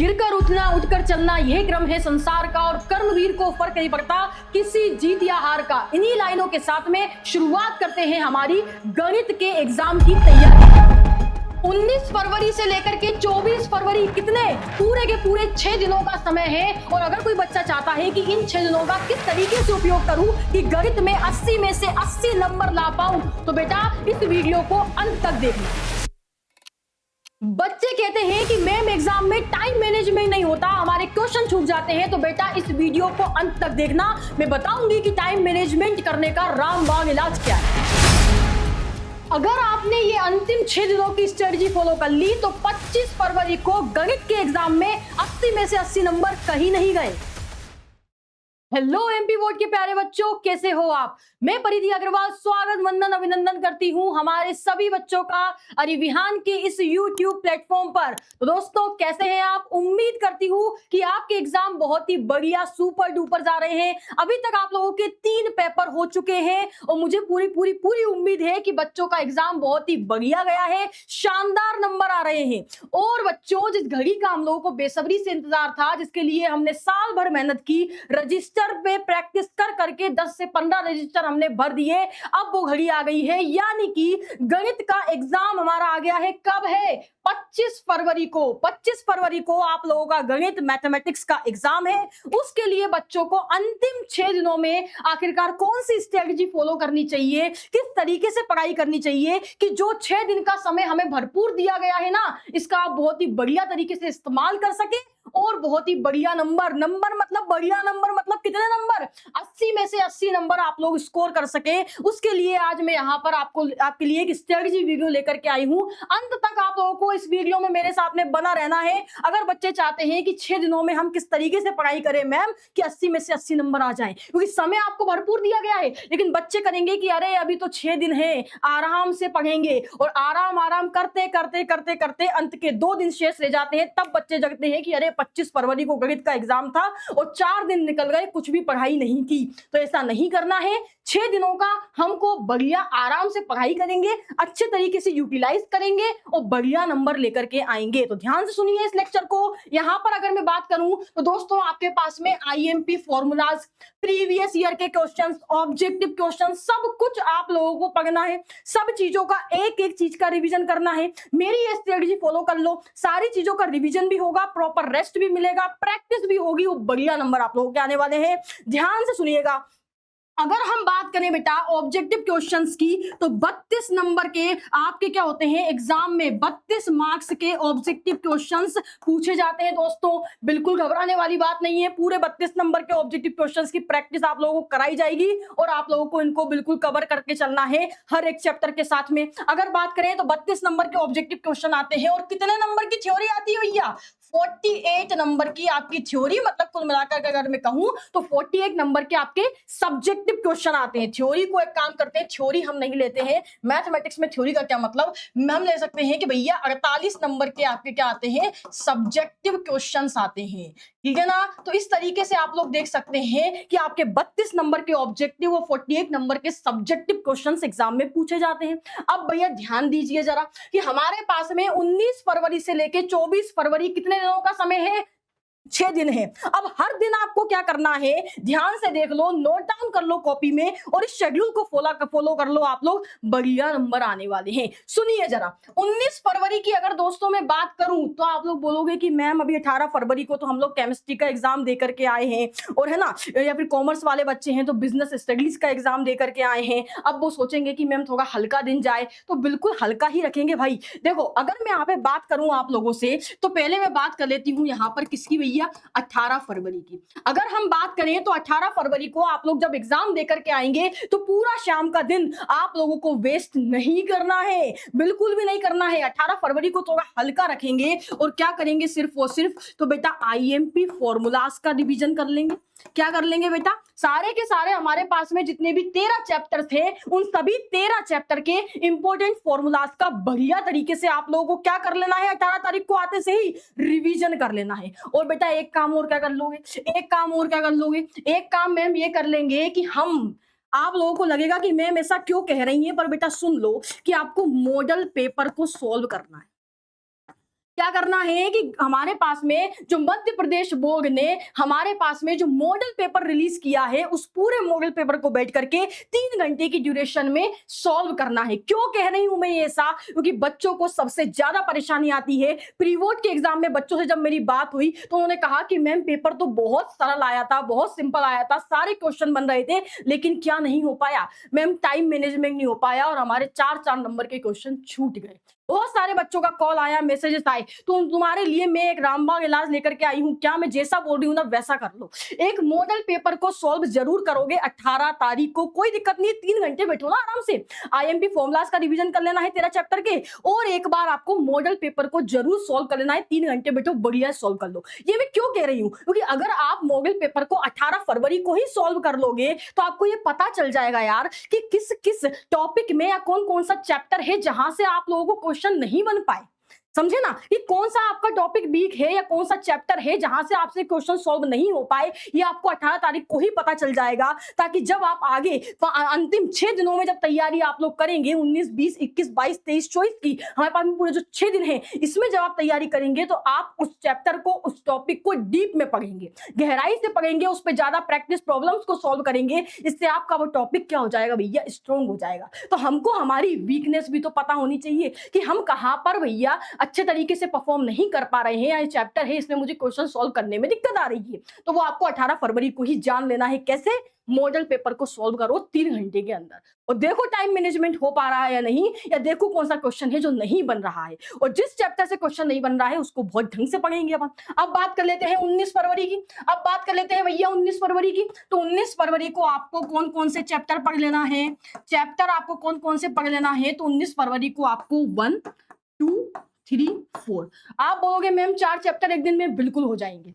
गिरकर उठना उठकर चलना यह क्रम है संसार का और कर्मवीर को फर्क नहीं पड़ता किसी जीत या हार का। इन्हीं लाइनों के साथ में शुरुआत करते हैं हमारी गणित के एग्जाम की तैयारी। 19 फरवरी से लेकर के 24 फरवरी कितने पूरे के पूरे 6 दिनों का समय है। और अगर कोई बच्चा चाहता है कि इन 6 दिनों का किस तरीके से उपयोग करूं कि गणित में 80 में से 80 नंबर ला पाऊं, तो बेटा इस वीडियो को अंत तक देखना। बच्चे कहते हैं कि मैम एग्जाम में टाइम मैनेजमेंट नहीं होता, हमारे क्वेश्चन छूट जाते हैं। तो बेटा इस वीडियो को अंत तक देखना, मैं बताऊंगी कि टाइम मैनेजमेंट करने का रामबाण इलाज क्या है। अगर आपने ये अंतिम 6 दिनों की स्ट्रेटजी फॉलो कर ली तो 25 फरवरी को गणित के एग्जाम में 80 में से 80 नंबर कहीं नहीं गए। हेलो एमपी बोर्ड के प्यारे बच्चों, कैसे हो आप? मैं परिधि अग्रवाल स्वागत वंदन अभिनंदन करती हूं हमारे सभी बच्चों का अरिविहान के इस YouTube प्लेटफॉर्म पर। तो दोस्तों कैसे हैं आप? उम्मीद करती हूं कि आपके एग्जाम बहुत ही बढ़िया सुपर डुपर जा रहे हैं। अभी तक आप लोगों के 3 पेपर हो चुके हैं और मुझे पूरी पूरी पूरी उम्मीद है कि बच्चों का एग्जाम बहुत ही बढ़िया गया है, शानदार नंबर आ रहे हैं। और बच्चों जिस घड़ी का हम लोगों को बेसब्री से इंतजार था, जिसके लिए हमने साल भर मेहनत की, रजिस्टर पे प्रैक्टिस कर करके 10 से 15 रजिस्टर हमने भर दिए, अब वो घड़ी आ गई है। यानी कि गणित का एग्जाम हमारा आ गया है। कब है? 25 फरवरी को। 25 फरवरी को आप लोगों का गणित मैथमेटिक्स का एग्जाम है। उसके लिए बच्चों को अंतिम 6 दिनों में आखिरकार कौन सी स्ट्रेटजी फॉलो करनी चाहिए, किस तरीके से पढ़ाई करनी चाहिए कि जो 6 दिन का समय हमें भरपूर दिया गया है ना, इसका आप बहुत ही बढ़िया तरीके से इस्तेमाल कर सके और बहुत ही बढ़िया नंबर मतलब बढ़िया नंबर मतलब कितने नंबर? 80 में से 80 नंबर आप लोग स्कोर कर सके। उसके लिए आज मैं यहाँ पर आपके लिए एक स्ट्रेटजी वीडियो लेकर के आई हूँ। अंत तक आप लोगों को इस वीडियो में मेरे साथ में बना रहना है। अगर बच्चे चाहते हैं कि 6 दिनों में हम किस तरीके से पढ़ाई करें मैम कि 80 में से 80 नंबर आ जाएं, क्योंकि समय आपको भरपूर दिया गया है, लेकिन बच्चे करेंगे कि अरे अभी तो 6 दिन है, आराम से पढ़ेंगे, और आराम करते करते करते करते अंत के 2 दिन शेष रह जाते हैं। तब बच्चे जगते हैं कि अरे 25 फरवरी को गणित का एग्जाम था और 4 दिन निकल गए, कुछ भी पढ़ाई नहीं की। तो ऐसा नहीं करना है। 6 दिनों का हमको बढ़िया आराम से पढ़ाई करेंगे, अच्छे तरीके से यूटिलाइज करेंगे और बढ़िया नंबर लेकर के आएंगे। तो ध्यान से सुनिए इस लेक्चर को। यहां पर अगर मैं बात करूं तो दोस्तों आपके पास में आईएमपी फॉर्मूलाज, प्रीवियस ईयर के क्वेश्चंस, ऑब्जेक्टिव क्वेश्चन, सब कुछ आप लोगों को पढ़ना है। सब चीजों का एक एक चीज का रिवीजन करना है। मेरी ये स्ट्रेटजी फॉलो कर लो, सारी चीजों का रिवीजन भी होगा, प्रॉपर रेस्ट भी मिलेगा, प्रैक्टिस भी होगी, वो बढ़िया नंबर आप लोगों के आने वाले हैं। ध्यान से सुनिएगा। अगर हम बात करें बेटा ऑब्जेक्टिव क्वेश्चंस की, तो 32 नंबर के आपके क्या होते हैं एग्जाम में, 32 मार्क्स के ऑब्जेक्टिव क्वेश्चंस पूछे जाते हैं। दोस्तों बिल्कुल घबराने वाली बात नहीं है। पूरे 32 नंबर के ऑब्जेक्टिव क्वेश्चंस की प्रैक्टिस आप लोगों को कराई जाएगी और आप लोगों को इनको बिल्कुल कवर करके चलना है हर एक चैप्टर के साथ में। अगर बात करें तो 32 नंबर के ऑब्जेक्टिव क्वेश्चन आते हैं और कितने नंबर की थ्योरी आती है भैया? 48 नंबर की आपकी थ्योरी, मतलब कुल मिलाकर अगर मैं कहूं तो 48 नंबर के आपके सब्जेक्टिव क्वेश्चन आते हैं। थ्योरी को एक काम करते हैं, थ्योरी हम नहीं लेते हैं मैथमेटिक्स में। थ्योरी का क्या मतलब? हम ले सकते हैं कि भैया 48 नंबर के आपके क्या आते हैं? सब्जेक्टिव क्वेश्चंस आते हैं, ठीक है ना। तो इस तरीके से आप लोग देख सकते हैं कि आपके 32 नंबर के ऑब्जेक्टिव और 48 नंबर के सब्जेक्टिव क्वेश्चंस एग्जाम में पूछे जाते हैं। अब भैया ध्यान दीजिए जरा कि हमारे पास में 19 फरवरी से लेके 24 फरवरी कितने दिनों का समय है? 6 दिन है। अब हर दिन आपको क्या करना है, ध्यान से देख लो, नोट डाउन कर लो कॉपी में और इस शेड्यूल को फॉलो कर लो, आप लोग बढ़िया नंबर आने वाले हैं। सुनिए जरा, 19 फरवरी की अगर दोस्तों मैं बात करूं तो आप लोग बोलोगे कि मैम अभी 18 फरवरी को तो हम लोग केमिस्ट्री का एग्जाम दे करके आए हैं, और है ना, या फिर कॉमर्स वाले बच्चे हैं तो बिजनेस स्टडीज का एग्जाम दे करके आए हैं। अब वो सोचेंगे कि मैम थोड़ा हल्का दिन जाए, तो बिल्कुल हल्का ही रखेंगे भाई। देखो अगर मैं यहाँ पे बात करूं आप लोगों से, तो पहले मैं बात कर लेती हूँ यहाँ पर किसकी भैया? 18 फरवरी की। अगर हम बात करें तो 18 फरवरी को आप लोग जब एग्जाम देकर के आएंगे तो पूरा शाम का दिन आप लोगों को वेस्ट नहीं करना है, बिल्कुल भी नहीं करना है। 18 फरवरी को थोड़ा हल्का रखेंगे और क्या करेंगे, सिर्फ और सिर्फ तो बेटा आईएमपी फॉर्मूलाज का रिवीजन कर लेंगे। क्या कर लेंगे बेटा? सारे के सारे हमारे पास में जितने भी 13 चैप्टर थे, उन सभी 13 चैप्टर के इंपॉर्टेंट फॉर्मूलाज का बढ़िया तरीके से आप लोगों को क्या कर लेना है? 18 तारीख को आते से ही रिवीजन कर लेना है। और बेटा एक काम और क्या कर लोगे? एक काम मैम ये कर लेंगे कि हम, आप लोगों को लगेगा कि मैम ऐसा क्यों कह रही है, पर बेटा सुन लो कि आपको मॉडल पेपर को सॉल्व करना है। क्या करना है कि हमारे पास में जो मध्य प्रदेश बोर्ड ने हमारे पास में जो मॉडल पेपर रिलीज किया है, उस पूरे मॉडल पेपर को बैठ करके 3 घंटे की ड्यूरेशन में सॉल्व करना है। क्यों कह रही हूं मैं ये ऐसा? क्योंकि बच्चों को सबसे ज्यादा परेशानी आती है। प्री बोर्ड के एग्जाम में बच्चों से जब मेरी बात हुई तो उन्होंने कहा कि मैम पेपर तो बहुत सरल आया था, बहुत सिंपल आया था, सारे क्वेश्चन बन रहे थे, लेकिन क्या नहीं हो पाया मैम? टाइम मैनेजमेंट नहीं हो पाया और हमारे 4-4 नंबर के क्वेश्चन छूट गए। बहुत सारे बच्चों का कॉल आया, मैसेजेस आए, तो तुम्हारे लिए मैं एक रामबाग इलाज लेकर के आई हूं। क्या मैं जैसा बोल रही हूं ना वैसा कर लो। एक मॉडल पेपर को सॉल्व जरूर करोगे 18 तारीख को, कोई दिक्कत नहीं, 3 घंटे बैठो ना आराम से। आईएमपी फॉर्मुलाज का रिवीजन कर लेना है 13 चैप्टर के, और एक बार आपको मॉडल पेपर को जरूर सॉल्व कर लेना है। 3 घंटे बैठो, बढ़िया सॉल्व कर लो। ये मैं क्यों कह रही हूं? क्योंकि अगर आप मॉडल पेपर को 18 फरवरी को ही सॉल्व कर लोगे तो आपको ये पता चल जाएगा यार कि किस किस टॉपिक में या कौन कौन सा चैप्टर है जहां से आप लोगों को क्वेश्चन नहीं बन पाए। समझे ना कि कौन सा आपका टॉपिक वीक है या कौन सा चैप्टर है जहां से आपसे क्वेश्चन सॉल्व नहीं हो पाए, ये आपको 18 तारीख को ही पता चल जाएगा। ताकि जब आप आगे अंतिम 6 दिनों में जब तैयारी आप लोग करेंगे 19, 20, 21, 22, 23, 24 की, हमारे पास में पूरे जो 6 दिन है, इसमें जब आप तैयारी करेंगे तो आप उस चैप्टर को, उस टॉपिक को डीप में पढ़ेंगे, गहराई से पढ़ेंगे, उस पर ज्यादा प्रैक्टिस, प्रॉब्लम्स को सॉल्व करेंगे। इससे आपका वो टॉपिक क्या हो जाएगा भैया? स्ट्रॉन्ग हो जाएगा। तो हमको हमारी वीकनेस भी तो पता होनी चाहिए कि हम कहां पर भैया अच्छे तरीके से परफॉर्म नहीं कर पा रहे हैं, या चैप्टर है इसमें मुझे क्वेश्चन सॉल्व करने में दिक्कत आ रही है। तो वो आपको 18 फरवरी को ही जान लेना है। कैसे? मॉडल पेपर को सॉल्व करो 3 घंटे के अंदर, और देखो टाइम मैनेजमेंट हो पा रहा है या नहीं, या देखो कौन सा क्वेश्चन है जो नहीं बन रहा है, और जिस चैप्टर से क्वेश्चन नहीं बन रहा है उसको बहुत ढंग से पढ़ेंगे अपन। अब बात कर लेते हैं 19 फरवरी की। अब बात कर लेते हैं भैया 19 फरवरी की। तो 19 फरवरी को आपको कौन कौन से चैप्टर पढ़ लेना है? चैप्टर आपको कौन कौन से पढ़ लेना है? तो 19 फरवरी को आपको 1, 2, 3, 4। आप बोलोगे मैम 4 चैप्टर एक दिन में, बिल्कुल हो जाएंगे।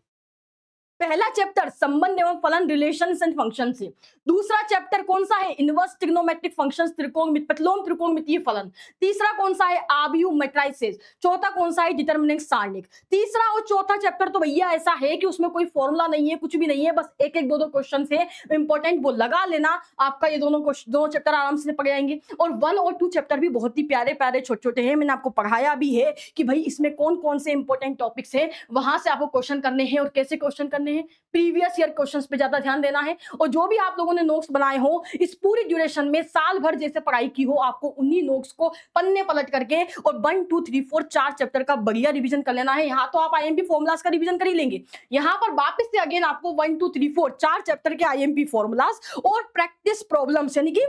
पहला चैप्टर संबंध एवं फलन, रिलेशंस एंड फंक्शन से। दूसरा चैप्टर कौन सा है? इनवर्स ट्रिग्नोमेट्रिक फंक्शंस, प्रतिलोम त्रिकोणमितीय फलन। तीसरा कौन सा है? आव्यूह मैट्रिसेस। चौथा कौन सा है? डिटरमिनेंट सारणिक। तीसरा और चौथा चैप्टर तो भैया ऐसा है कि उसमें कोई फॉर्मूला नहीं है, कुछ भी नहीं है, बस एक एक दो दो क्वेश्चन है इंपॉर्टेंट, वो लगा लेना, आपका ये दोनों चैप्टर आराम से पढ़ जाएंगे। और 1 और 2 चैप्टर भी बहुत ही प्यारे प्यारे छोटे छोटे हैं, मैंने आपको पढ़ाया भी है कि भाई इसमें कौन कौन से इंपॉर्टेंट टॉपिक्स है, वहां से आपको क्वेश्चन करने हैं और कैसे क्वेश्चन करने हैं। प्रीवियस ईयर क्वेश्चंस पे ज्यादा ध्यान देना है, और जो भी आप लोगों ने नोट्स बनाए हो इस पूरी ड्यूरेशन में, साल भर जैसे पढ़ाई की हो, आपको उन्हीं नोट्स को पन्ने पलट करके और 1, 2, 3, 4 4 चैप्टर का बढ़िया रिवीजन कर लेना है। यहाँ तो आप आईएमपी फॉर्मुलाज का रिवीजन कर ही लेंगे, यहाँ पर वापस से अगेन आपको 1, 2, 3, 4 4 चैप्टर के आईएमपी फॉर्मुलाज और प्रैक्टिस प्रॉब्लम्स, यानी कि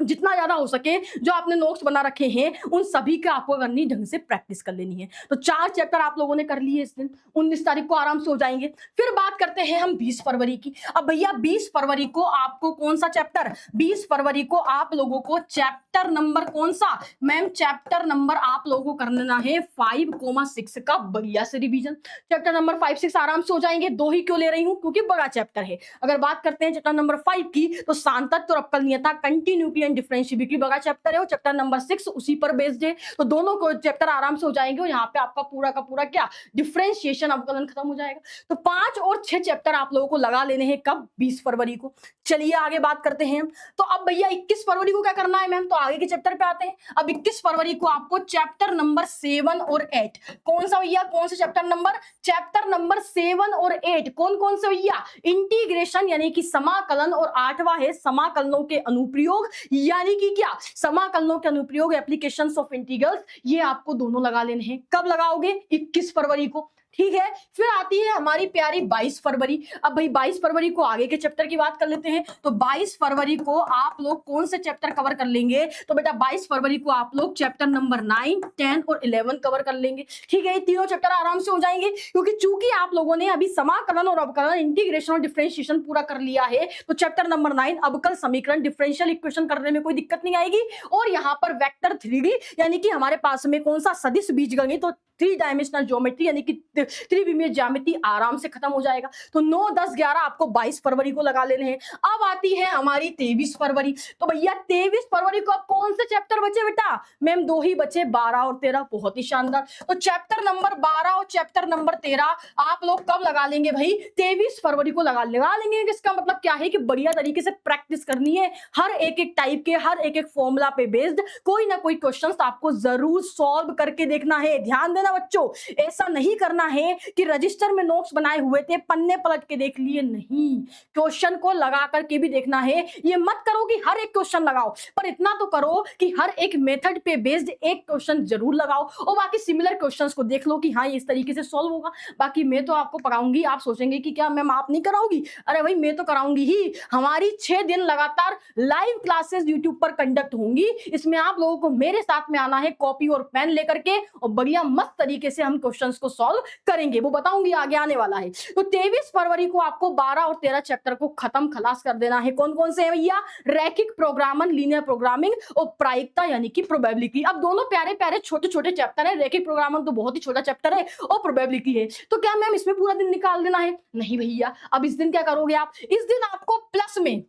जितना ज्यादा हो सके जो आपने नोट्स बना रखे हैं उन सभी का आपको करनी, ढंग से प्रैक्टिस कर लेनी है। तो 4 चैप्टर आप लोगों ने कर लिए इस दिन, 19 तारीख को आराम से हो जाएंगे। फिर बात करते हैं हम 20 फरवरी की। अब भैया 20 फरवरी को आपको कौन सा चैप्टर? 20 फरवरी को आप लोगों को चैप्टर नंबर कौन सा? मैम चैप्टर नंबर आप लोगों को करना है 5, 6 का बढ़िया से रिवीजन। चैप्टर नंबर 5, 6 आराम से हो जाएंगे। 2 ही क्यों ले रही हूं? क्योंकि बड़ा चैप्टर है। अगर बात करते हैं चैप्टर नंबर 5 की, तो सांतत्व और अवकलनीयता, कंटिन्यूटी एंड डिफरेंशिएबिलिटी बड़ा चैप्टर है, और चैप्टर नंबर 6 उसी पर बेस्ड है। तो दोनों को चैप्टर आराम से हो जाएंगे, और यहाँ पे आपका पूरा का पूरा क्या, डिफरेंशिएशन, अवकलन खत्म हो जाएगा। तो 5 और 6 चैप्टर आप लोगों को लगा लेने हैं। कब? 20 फरवरी को। चलिए आगे बात करते हैं। तो अब भैया 21 फरवरी को क्या करना है मैम? तो आगे के चैप्टर पे आते हैं। अब 21 फरवरी को आपको चैप्टर नंबर 7 और 8, कौन सा भैया? कौन से चैप्टर नंबर? चैप्टर नंबर 7 और 8 कौन कौन से भैया? इंटीग्रेशन यानी कि समाकलन, और 8वां है समाकलनों के अनुप्रयोग, यानी कि क्या, समाकलनों के अनुप्रयोग, एप्लीकेशंस ऑफ इंटीग्रल्स। ये आपको दोनों लगा लेने हैं। कब लगाओगे? 21 फरवरी को। ठीक है। फिर आती है हमारी प्यारी 22 फरवरी। अब भाई 22 फरवरी को आगे के चैप्टर की बात कर लेते हैं। तो 22 फरवरी को आप लोग कौन से चैप्टर कवर कर लेंगे? तो बेटा 22 फरवरी को आप लोग चैप्टर नंबर 9, 10 और 11 कवर कर लेंगे। ठीक है, ये तीनों चैप्टर आराम से हो जाएंगे, क्योंकि चूंकि आप लोगों ने अभी समाकलन और अवकलन, इंटीग्रेशन और डिफरेंशिएशन पूरा कर लिया है, तो चैप्टर नंबर 9 अवकल समीकरण, डिफरेंशियल इक्वेशन करने में कोई दिक्कत नहीं आएगी। और यहाँ पर वेक्टर 3D यानी कि हमारे पास में कौन सा, सदिश बीजगणित, तो 3 डायमेंशनल ज्योमेट्री यानी कि त्रिविमीय ज्यामिति आराम से खत्म हो जाएगा। तो 9, 10, 11 आपको 22 फरवरी को लगा लेने हैं। अब आती है हमारी 23 फरवरी। तो भैया 23 फरवरी को अब कौन से चैप्टर बचे बेटा? मैम 2 ही बचे, 12 और 13। बहुत ही शानदार। तो चैप्टर नंबर 12 और चैप्टर नंबर 13 आप लोग कब लगा लेंगे भाई? 23 फरवरी को लगा लेंगे। इसका मतलब क्या है कि बढ़िया तरीके से प्रैक्टिस करनी है, हर एक एक टाइप के, हर एक एक फॉर्मूला पे बेस्ड कोई ना कोई क्वेश्चन आपको जरूर सॉल्व करके देखना है। ध्यान देना लेना बच्चों। ऐसा नहीं करना है कि रजिस्टर में नोट्स बनाए हुए थे पन्ने पलट के देख लिए, नहीं, क्वेश्चन को लगा करके भी देखना है। ये मत करो कि हर एक क्वेश्चन लगाओ, पर इतना तो करो कि हर एक मेथड पे बेस्ड एक क्वेश्चन जरूर लगाओ और बाकी सिमिलर क्वेश्चंस को देख लो कि हाँ ये इस तरीके से सॉल्व होगा। बाकी मैं तो आपको पढ़ाऊंगी, आप सोचेंगे कि क्या मैम आप नहीं कराओगी? अरे भाई मैं तो कराऊंगी ही। हमारी 6 दिन लगातार लाइव क्लासेस यूट्यूब पर कंडक्ट होंगी। इसमें आप लोगों को मेरे साथ में आना है कॉपी और पेन लेकर के, और बढ़िया मस्त तरीके से हम क्वेश्चंस को सॉल्व करेंगे, वो बताऊंगी आगे आने वाला है। तो 23 फरवरी को आपको 12 और 13 चैप्टर को खत्म खलास कर देना है। कौन कौन से हैं भैया? रैखिक प्रोग्रामन, लीनियर प्रोग्रामिंग और प्रायिकता यानी कि प्रोबेबिलिटी। अब दोनों प्यारे प्यारे छोटे छोटे चैप्टर है। रैखिक प्रोग्रामन तो बहुत ही छोटा चैप्टर है और प्रोबेबिलिटी है। तो क्या मैम इसमें पूरा दिन निकाल देना है? नहीं भैया, अब इस दिन क्या करोगे आप? इस दिन आपको प्लस में,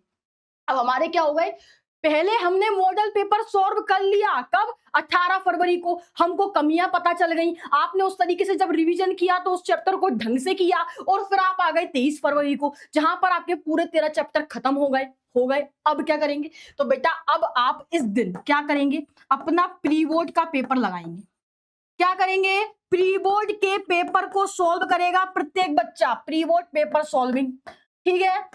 अब हमारे क्या हो गए, पहले हमने मॉडल पेपर सॉल्व कर लिया, कब? 18 फरवरी को। हमको कमियां पता चल गई, आपने उस तरीके से जब रिवीजन किया तो उस चैप्टर को ढंग से किया, और फिर आप आ गए 23 फरवरी को, जहां पर आपके पूरे 13 चैप्टर खत्म हो गए। अब क्या करेंगे? तो बेटा अब आप इस दिन क्या करेंगे? अपना प्री बोर्ड का पेपर लगाएंगे। क्या करेंगे? प्री बोर्ड के पेपर को सॉल्व करेगा प्रत्येक बच्चा, प्री बोर्ड पेपर सॉल्विंग, ठीक है?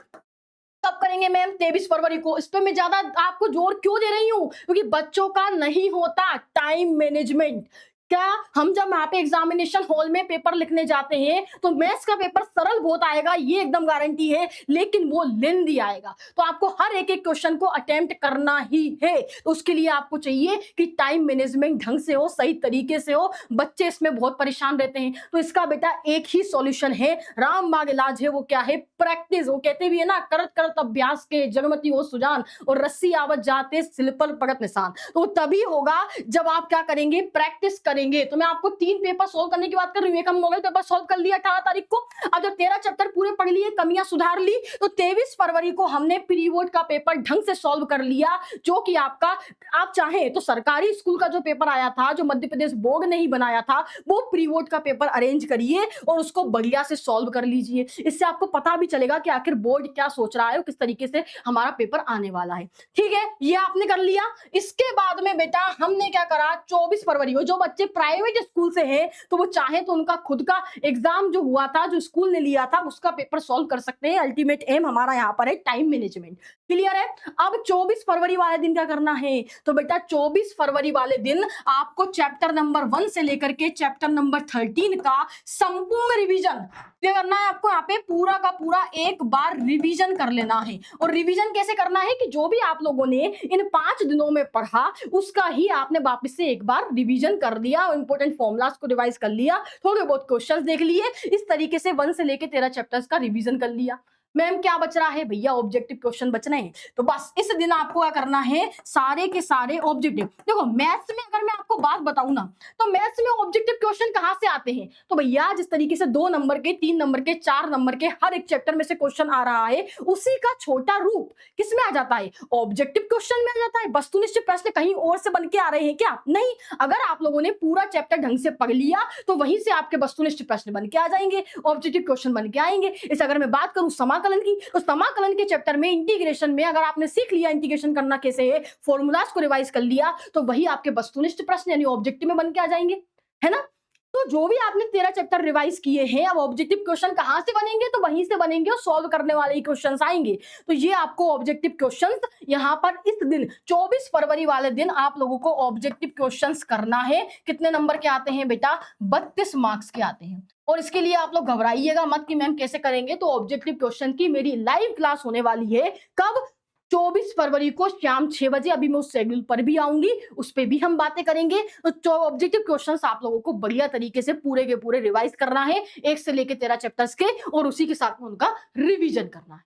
कब करेंगे मैम? 23 फरवरी को। इस पे मैं ज्यादा आपको जोर क्यों दे रही हूं? क्योंकि बच्चों का नहीं होता टाइम मैनेजमेंट। क्या हम जब यहाँ पे एग्जामिनेशन हॉल में पेपर लिखने जाते हैं तो मैथ्स का पेपर सरल बहुत आएगा, ये एकदम गारंटी है, लेकिन वो लेंदी आएगा। तो आपको हर एक एक क्वेश्चन को अटेम्प्ट करना ही है। तो उसके लिए आपको चाहिए कि टाइम मैनेजमेंट ढंग से हो, सही तरीके से हो। बच्चे इसमें बहुत परेशान रहते हैं, तो इसका बेटा एक ही सॉल्यूशन है, रामबाग इलाज है। वो क्या है? प्रैक्टिस। वो कहते भी है ना, करत करत अभ्यास के जगमती हो सुजान, और रस्सी आवत जाते सिल पर पड़त निशान। तो तभी होगा जब आप क्या करेंगे? प्रैक्टिस करेंगे। तो मैं आपको 3 पेपर सॉल्व करने की बात कर रही हूँ। एक हम मॉडल पेपर सॉल्व कर लिया 18 तारीख को, अब जब 13 चैप्टर पूरे पढ़ लिए, कमियां सुधार ली, तो 23 फरवरी को हमने प्री बोर्ड का पेपर ढंग से सॉल्व कर लिया, जो कि आपका, आप चाहें तो सरकारी स्कूल का जो पेपर आया था, जो मध्य प्रदेश बोर्ड ने ही बनाया था, वो प्री बोर्ड का पेपर अरेंज करिए और उसको बढ़िया से सॉल्व कर लीजिए। इससे आपको पता भी चलेगा कि आखिर बोर्ड क्या सोच रहा है और किस तरीके से हमारा पेपर आने वाला है, ठीक है? ये आपने कर लिया। इसके बाद में बेटा हमने क्या करा? 24 फरवरी को जो बच्चे प्राइवेट स्कूल से हैं, तो वो चाहे तो उनका खुद का एग्जाम जो हुआ था, जो स्कूल ने लिया था, उसका पेपर सॉल्व कर सकते हैं। अल्टीमेट एम हमारा यहाँ पर है टाइम मैनेजमेंट। क्लियर है? अब 24 फरवरी वाले दिन क्या करना है? तो बेटा 24 फरवरी वाले दिन आपको चैप्टर नंबर 1 से लेकर के चैप्टर नंबर 13 का संपूर्ण रिवीजन क्या करना है? आपको यहाँ पे पूरा का पूरा एक बार रिवीजन कर लेना है। और रिवीजन कैसे करना है? कि जो भी आप लोगों ने इन 5 दिनों में पढ़ा, उसका ही आपने वापस से एक बार रिवीजन कर दिया, इंपॉर्टेंट फॉर्मूलाज को रिवाइज कर लिया, थोड़े बहुत क्वेश्चंस देख लिए, इस तरीके से 1 से लेके 13 चैप्टर्स का रिवीजन कर लिया। मैम क्या बच रहा है? भैया ऑब्जेक्टिव क्वेश्चन बच रहे हैं। तो बस इस दिन आपको क्या करना है? सारे के सारे ऑब्जेक्टिव। देखो मैथ्स में अगर मैं आपको बात बताऊं ना, तो मैथ्स में ऑब्जेक्टिव क्वेश्चन कहां से आते हैं? तो भैया जिस तरीके से 2 नंबर के, 3 नंबर के, 4 नंबर के हर एक चैप्टर में से क्वेश्चन आ रहा है, उसी का छोटा रूप किसमें आ जाता है? ऑब्जेक्टिव क्वेश्चन में आ जाता है। वस्तुनिष्ठ प्रश्न कहीं और से बन के आ रहे हैं क्या? नहीं। अगर आप लोगों ने पूरा चैप्टर ढंग से पढ़ लिया तो वहीं से आपके वस्तुनिष्ठ प्रश्न बन के आ जाएंगे, ऑब्जेक्टिव क्वेश्चन बन के आएंगे। इस अगर मैं बात करूं समाकलन की, तो समाकलन के चैप्टर में इंटीग्रेशन में अगर आपने सीख लिया इंटीग्रेशन करना कैसे है, फॉर्मूलाज को रिवाइज कर लिया, तो वही आपके वस्तुनिष्ठ प्रश्न यानी ऑब्जेक्टिव में बन के आ जाएंगे, है ना? तो जो भी आपने 13 चैप्टर रिवाइज किए हैं, अब ऑब्जेक्टिव क्वेश्चन कहां से बनेंगे? तो वहीं से बनेंगे और सॉल्व करने वाले ही क्वेश्चंस आएंगे। तो ये आपको ऑब्जेक्टिव क्वेश्चंस यहां पर इस दिन 24 फरवरी वाले दिन आप लोगों को ऑब्जेक्टिव क्वेश्चंस करना है। कितने नंबर के आते हैं बेटा? 32 मार्क्स के आते हैं। और इसके लिए आप लोग घबराइएगा मत कि मैम कैसे करेंगे। तो ऑब्जेक्टिव क्वेश्चन की मेरी लाइव क्लास होने वाली है, कब? 24 फरवरी को शाम 6 बजे। अभी मैं उस शेड्यूल पर भी आऊंगी, उस पर भी हम बातें करेंगे। तो ऑब्जेक्टिव क्वेश्चंस आप लोगों को बढ़िया तरीके से पूरे के पूरे रिवाइज करना है, 1 से लेके 13 चैप्टर्स के, और उसी के साथ में उनका रिवीजन करना है।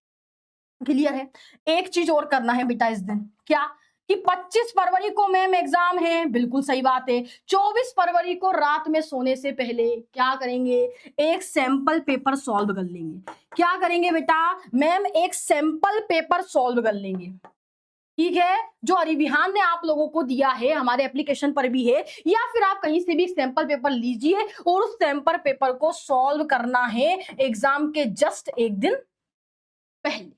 क्लियर है? एक चीज और करना है बेटा इस दिन, क्या? कि 25 फरवरी को मैम एग्जाम है। बिल्कुल सही बात है। 24 फरवरी को रात में सोने से पहले क्या करेंगे? एक सैंपल पेपर सॉल्व कर लेंगे। क्या करेंगे बेटा? मैम एक सैंपल पेपर सॉल्व कर लेंगे, ठीक है? जो अरिविहान ने आप लोगों को दिया है, हमारे एप्लीकेशन पर भी है, या फिर आप कहीं से भी सैंपल पेपर लीजिए और उस सैंपल पेपर को सॉल्व करना है एग्जाम के जस्ट एक दिन पहले।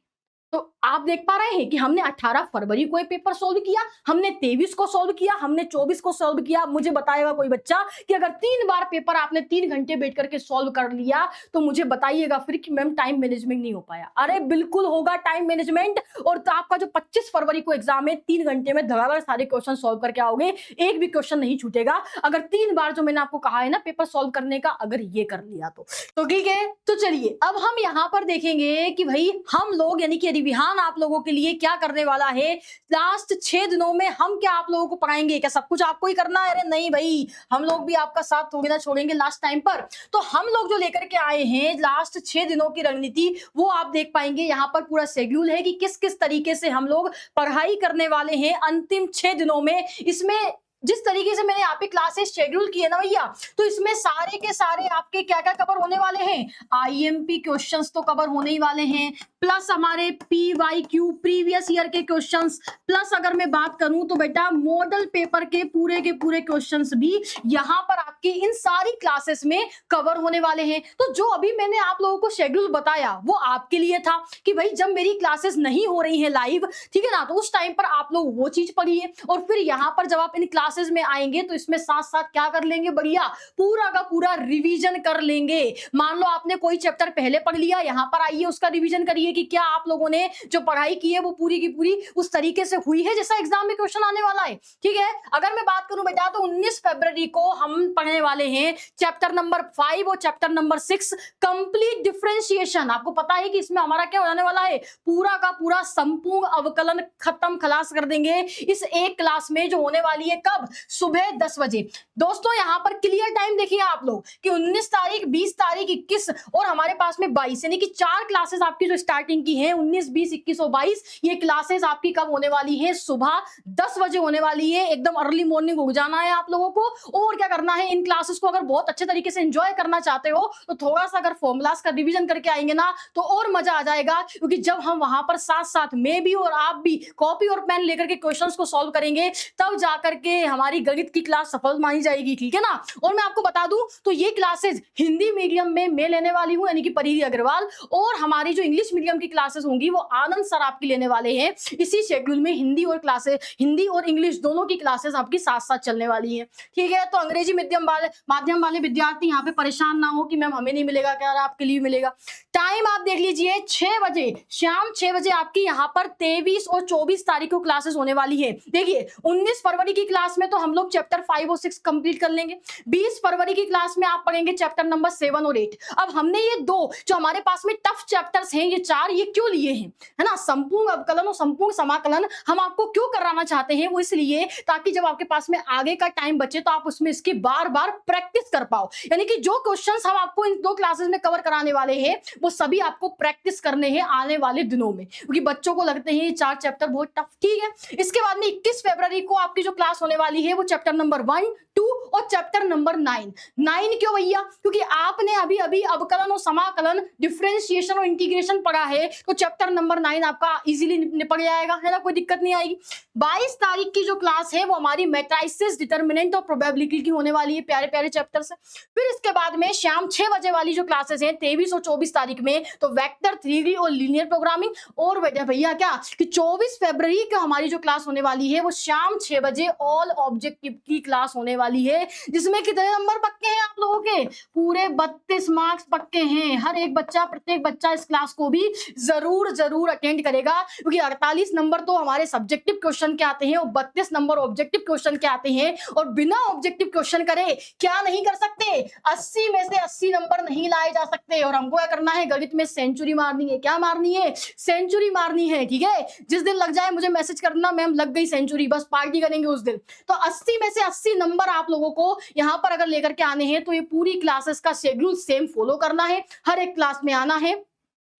तो आप देख पा रहे हैं कि हमने 18 फरवरी को ये पेपर सॉल्व किया, हमने 23 को सॉल्व किया, हमने 24 को सॉल्व किया। मुझे बताएगा कोई बच्चा कि अगर 3 बार पेपर आपने 3 घंटे बैठ करके सॉल्व कर लिया तो मुझे बताइएगा फिर कि मैम टाइम मैनेजमेंट नहीं हो पाया। अरे बिल्कुल होगा टाइम मैनेजमेंट। और तो आपका जो 25 फरवरी को एग्जाम है 3 घंटे में धड़ाधड़ सारे क्वेश्चन सॉल्व करके आओगे, एक भी क्वेश्चन नहीं छूटेगा अगर 3 बार जो मैंने आपको कहा है ना पेपर सॉल्व करने का, अगर ये कर लिया तो ठीक है। तो चलिए अब हम यहाँ पर देखेंगे कि भाई हम लोग यानी कि रिविहान आप लोगों के लिए क्या करने वाला है। लास्ट 6 दिनों में हम क्या आप लोगों को पढ़ाएंगे, क्या सब कुछ आपको ही करना है? अरे नहीं भाई, हम लोग भी आपका साथ थोड़ी ना छोड़ेंगे लास्ट टाइम पर। तो हम लोग जो लेकर के आए हैं लास्ट 6 दिनों की रणनीति, वो आप देख पाएंगे। यहाँ पर पूरा शेड्यूल है कि किस किस तरीके से हम लोग पढ़ाई करने वाले हैं अंतिम 6 दिनों में। इसमें जिस तरीके से मैंने यहाँ पे क्लासेस शेड्यूल किए ना भैया, तो इसमें सारे के सारे आपके क्या क्या कवर होने वाले हैं। आईएमपी क्वेश्चंस तो कवर होने ही वाले हैं, प्लस हमारे पीवाईक्यू प्रीवियस ईयर के क्वेश्चंस, प्लस अगर मैं बात करूं तो बेटा मॉडल पेपर के पूरे क्वेश्चंस भी यहाँ पर आपके इन सारी क्लासेस में कवर होने वाले हैं। तो जो अभी मैंने आप लोगों को शेड्यूल बताया वो आपके लिए था कि भाई जब मेरी क्लासेस नहीं हो रही है लाइव, ठीक है ना, तो उस टाइम पर आप लोग वो चीज पढ़िए। और फिर यहाँ पर जब आप इन क्लासेस में आएंगे तो इसमें साथ साथ क्या कर लेंगे, बढ़िया पूरा का पूरा रिवीजन कर लेंगे। मान लो आपने कोई चैप्टर पहले पढ़ लिया, यहाँ पर आइए उसका रिवीजन करिए कि क्या आप लोगों ने जो पढ़ाई की है वो पूरी की पूरी उस तरीके से हुई है जैसा एग्जाम में क्वेश्चन आने वाला है। ठीक है, अगर मैं बात करूं बेटा तो 19 फरवरी को हम पढ़ने वाले हैं चैप्टर नंबर 5 और चैप्टर नंबर 6 कंप्लीट डिफरेंशिएशन। आपको पता है कि इसमें हमारा क्या होने वाला है, पूरा का पूरा संपूर्ण अवकलन खत्म खलास कर देंगे इस एक क्लास में जो होने वाली है। कब? सुबह 10 बजे। दोस्तों यहाँ पर क्लियर टाइम देखिए आप लोग कि 19 तारीख, 20 तारीख, 21 और हमारे पास में 22, यानी कि 4 क्लासेस आपकी जो स्टार्टिंग की है 19, 20, 21 और 22, ये क्लासेस आपकी कब होने वाली है, सुबह 10 बजे होने वाली है। एकदम अर्ली मॉर्निंग उठ जाना है आप लोगों को। और क्या करना है, इन क्लासेस को अगर बहुत अच्छे तरीके से एंजॉय करना चाहते हो तो थोड़ा सा अगर फॉर्मूलास का रिवीजन करके आएंगे ना तो और मजा आ जाएगा, क्योंकि जब हम वहां पर साथ साथ मैं भी और आप भी कॉपी और पेन लेकर के क्वेश्चंस को सॉल्व करेंगे तब जाकर के हमारी गणित की क्लास सफल मानी जाएगी। ठीक है ना। और मैं आपको बता दूं तो ये क्लासेस हिंदी मीडियम में मैं लेने वाली हूं, यानी कि परिधि अग्रवाल, और हमारी जो इंग्लिश मीडियम की क्लासेस होंगी वो आनंद सर आपकी लेने वाले हैं। इसी शेड्यूल में हिंदी और क्लासेस, हिंदी और इंग्लिश दोनों की क्लासेस आपकी साथ साथ चलने वाली है। ठीक है, तो अंग्रेजी माध्यम वाले विद्यार्थी यहाँ पे परेशान ना हो कि मैम हमें नहीं मिलेगा, क्या आपके लिए मिलेगा। टाइम आप देख लीजिए 6 बजे, शाम 6 बजे आपकी यहाँ पर 23 और 24 तारीख को क्लासेस होने वाली है। देखिए 19 फरवरी की क्लास में तो हम लोग चैप्टर 5 और 6 कंप्लीट कर लेंगे। 20 फरवरी की क्लास में आप पढ़ेंगे चैप्टर नंबर 7 और 8। अब हमने ये दो जो हमारे पास में टफ चैप्टर्स हैं, ये 4, ये क्यों लिए हैं, है ना, संपूर्ण अवकलन और संपूर्ण समाकलन हम आपको क्यों कराना चाहते हैं, वो इसलिए ताकि जब आपके पास में आगे का टाइम बचे तो आप उसमें इसकी बार बार प्रैक्टिस कर पाओ। यानी कि जो क्वेश्चंस हम आपको इन 2 क्लासेस में कवर कराने वाले हैं वो सभी आपको प्रैक्टिस करने हैं आने वाले दिनों में, क्योंकि बच्चों को लगते हैं ये 4 चैप्टर बहुत टफ। ठीक है, इसके बाद में 21 फरवरी को आपकी जो क्लास होने वाली है वो चैप्टर नंबर 1, 2 और चैप्टर नंबर 9 क्यों भैया, क्योंकि आपने अभी अभी अवकलन और समाकलन, डिफरेंशिएशन और इंटीग्रेशन पढ़ा है, तो चैप्टर नंबर 9 आपका इजीली निपट जाएगा, है ना, कोई दिक्कत नहीं आएगी। 22 तारीख की जो क्लास है वो हमारी मैट्रिसेस, डिटरमिनेंट और प्रोबेबिलिटी की होने वाली है, प्यारे प्यारे चैप्टर से। फिर इसके बाद में शाम 6 बजे वाली जो क्लासेस हैं 23 और 24 तारीख में, तो वेक्टर, 3D और लीनियर प्रोग्रामिंग। और भैया क्या कि 24 फरवरी को हमारी जो क्लास होने वाली है वो शाम 6 बजे ऑल ऑब्जेक्टिव की क्लास होने वाली है, जिसमें कितने नंबर पक्के हैं आप लोगों के, पूरे 32 मार्क्स पक्के हैं। हर एक बच्चा, प्रत्येक बच्चा इस क्लास को भी जरूर अटेंड करेगा, क्योंकि 48 नंबर तो हमारे सब्जेक्टिव क्वेश्चन के आते हैं और 32 नंबर ऑब्जेक्टिव क्वेश्चन के आते हैं। और बिना ऑब्जेक्टिव क्वेश्चन करे क्या नहीं कर सकते, 80 में से 80 नंबर नहीं लाए जा सकते। और हमको क्या करना है, गणित में सेंचुरी मारनी है। क्या मारनी है? सेंचुरी मारनी है। ठीक है, जिस दिन लग जाए मुझे मैसेज करना, मैम लग गई सेंचुरी, बस पार्टी करेंगे उस दिन। तो 80 में से 80 नंबर आप लोगों को यहाँ पर अगर लेकर के आने हैं तो ये पूरी क्लासेस का शेड्यूल सेम फॉलो करना है, हर एक क्लास में आना है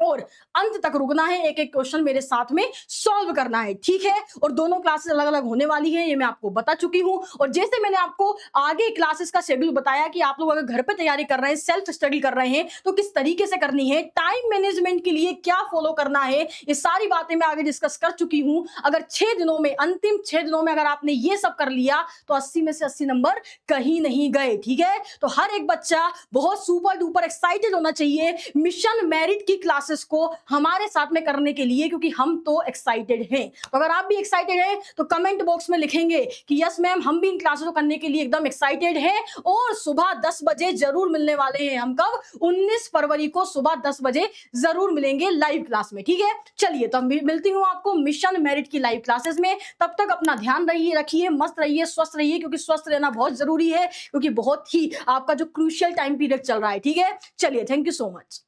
और अंत तक रुकना है, एक एक क्वेश्चन मेरे साथ में सॉल्व करना है। ठीक है, और दोनों क्लासेस अलग अलग होने वाली है, ये मैं आपको बता चुकी हूं। और जैसे मैंने आपको आगे क्लासेस का शेड्यूल बताया कि आप लोग अगर घर पे तैयारी कर रहे हैं, सेल्फ स्टडी कर रहे हैं, तो किस तरीके से करनी है, टाइम मैनेजमेंट के लिए क्या फॉलो करना है, ये सारी बातें मैं आगे डिस्कस कर चुकी हूं। अगर 6 दिनों में, अंतिम 6 दिनों में अगर आपने ये सब कर लिया तो 80 में से 80 नंबर कहीं नहीं गए। ठीक है, तो हर एक बच्चा बहुत सुपर डुपर एक्साइटेड होना चाहिए मिशन मेरिट की क्लासेस क्लासेस को हमारे साथ में करने के लिए, क्योंकि हम तो एक्साइटेड हैं। तो अगर आप भी एक्साइटेड हैं तो कमेंट बॉक्स में लिखेंगे कि यस मैम, हम भी इन क्लासेस को करने के लिए एकदम एक्साइटेड हैं और सुबह 10 बजे जरूर मिलने वाले हैं। हम कब? 19 फरवरी को सुबह 10 बजे जरूर मिलेंगे लाइव क्लास में, ठीक है। चलिए, तो मिलती हूं आपको मिशन मेरिट की लाइव क्लासेस में। तब तक अपना ध्यान रखिए, मस्त रहिए, स्वस्थ रहिए, क्योंकि स्वस्थ रहना बहुत जरूरी है, क्योंकि बहुत ही आपका जो क्रूशियल टाइम पीरियड चल रहा है, ठीक है। चलिए, थैंक यू सो मच।